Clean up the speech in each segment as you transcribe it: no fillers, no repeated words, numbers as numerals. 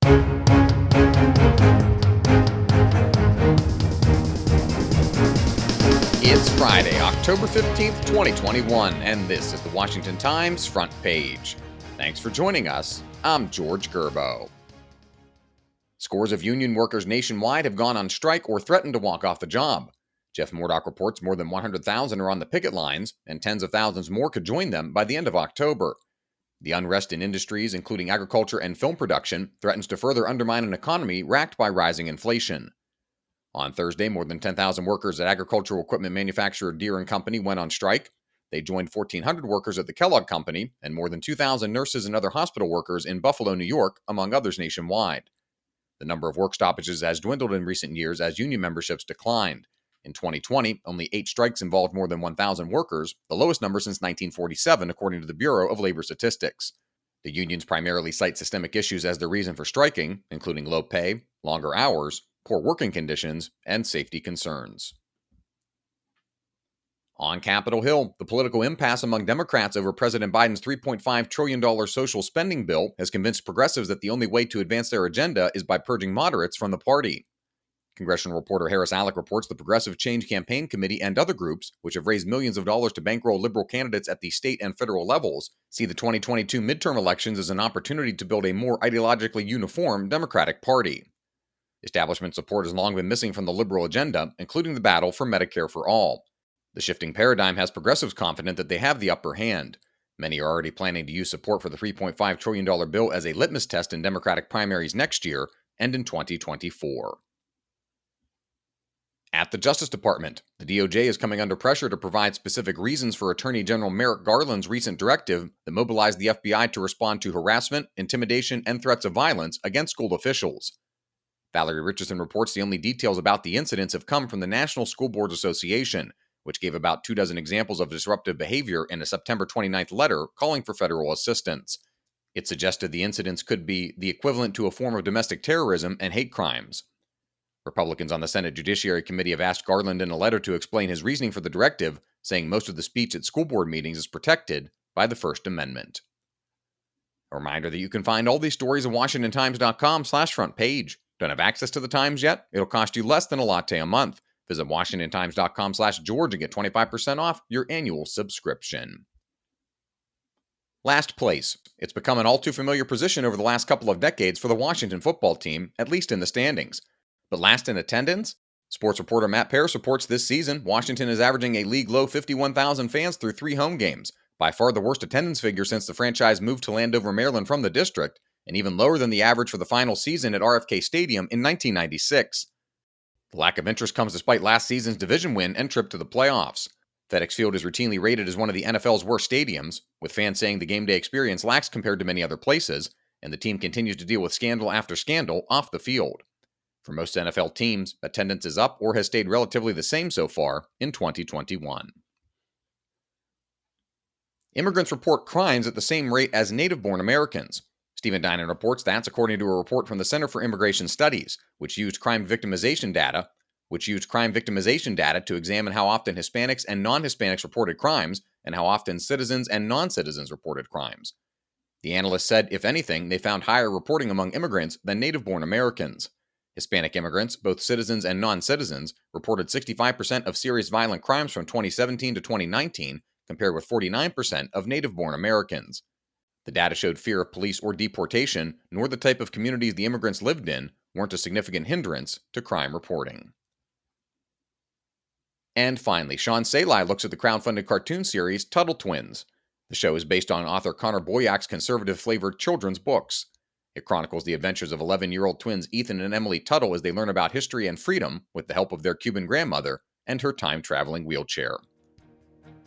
It's Friday, October 15th, 2021, and this is the Washington Times front page. Thanks for joining us. I'm George Gerbo. Scores of union workers nationwide have gone on strike or threatened to walk off the job. Jeff Murdoch reports more than 100,000 are on the picket lines, and tens of thousands more could join them by the end of October. The unrest in industries, including agriculture and film production, threatens to further undermine an economy racked by rising inflation. On Thursday, more than 10,000 workers at agricultural equipment manufacturer Deere & Company went on strike. They joined 1,400 workers at the Kellogg Company and more than 2,000 nurses and other hospital workers in Buffalo, New York, among others nationwide. The number of work stoppages has dwindled in recent years as union memberships declined. In 2020, only 8 strikes involved more than 1,000 workers, the lowest number since 1947, according to the Bureau of Labor Statistics. The unions primarily cite systemic issues as their reason for striking, including low pay, longer hours, poor working conditions, and safety concerns. On Capitol Hill, the political impasse among Democrats over President Biden's $3.5 trillion social spending bill has convinced progressives that the only way to advance their agenda is by purging moderates from the party. Congressional reporter Harris Alec reports the Progressive Change Campaign Committee and other groups, which have raised millions of dollars to bankroll liberal candidates at the state and federal levels, see the 2022 midterm elections as an opportunity to build a more ideologically uniform Democratic Party. Establishment support has long been missing from the liberal agenda, including the battle for Medicare for All. The shifting paradigm has progressives confident that they have the upper hand. Many are already planning to use support for the $3.5 trillion bill as a litmus test in Democratic primaries next year and in 2024. At the Justice Department, the DOJ is coming under pressure to provide specific reasons for Attorney General Merrick Garland's recent directive that mobilized the FBI to respond to harassment, intimidation, and threats of violence against school officials. Valerie Richardson reports the only details about the incidents have come from the National School Boards Association, which gave about 24 examples of disruptive behavior in a September 29th letter calling for federal assistance. It suggested the incidents could be the equivalent to a form of domestic terrorism and hate crimes. Republicans on the Senate Judiciary Committee have asked Garland in a letter to explain his reasoning for the directive, saying most of the speech at school board meetings is protected by the First Amendment. A reminder that you can find all these stories at WashingtonTimes.com/front page. Don't have access to the Times yet? It'll cost you less than a latte a month. Visit WashingtonTimes.com/George and get 25% off your annual subscription. Last place. It's become an all too familiar position over the last couple of decades for the Washington football team, at least in the standings. But last in attendance? Sports reporter Matt Paris reports this season, Washington is averaging a league-low 51,000 fans through 3 home games, by far the worst attendance figure since the franchise moved to Landover, Maryland from the district, and even lower than the average for the final season at RFK Stadium in 1996. The lack of interest comes despite last season's division win and trip to the playoffs. FedEx Field is routinely rated as one of the NFL's worst stadiums, with fans saying the game day experience lacks compared to many other places, and the team continues to deal with scandal after scandal off the field. For most NFL teams, attendance is up or has stayed relatively the same so far in 2021. Immigrants report crimes at the same rate as native-born Americans. Stephen Dinan reports that's according to a report from the Center for Immigration Studies, which used crime victimization data to examine how often Hispanics and non-Hispanics reported crimes and how often citizens and non-citizens reported crimes. The analyst said, if anything, they found higher reporting among immigrants than native-born Americans. Hispanic immigrants, both citizens and non-citizens, reported 65% of serious violent crimes from 2017 to 2019, compared with 49% of native-born Americans. The data showed fear of police or deportation, nor the type of communities the immigrants lived in, weren't a significant hindrance to crime reporting. And finally, Sean Salai looks at the crowdfunded cartoon series Tuttle Twins. The show is based on author Connor Boyak's conservative-flavored children's books. It chronicles the adventures of 11-year-old twins Ethan and Emily Tuttle as they learn about history and freedom with the help of their Cuban grandmother and her time-traveling wheelchair.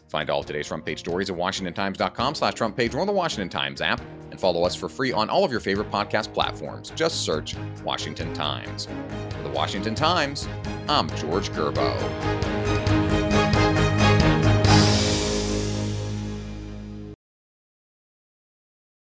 Find all of today's front page stories at WashingtonTimes.com/front page or on the Washington Times app, and follow us for free on all of your favorite podcast platforms. Just search Washington Times. For the Washington Times, I'm George Gerbo.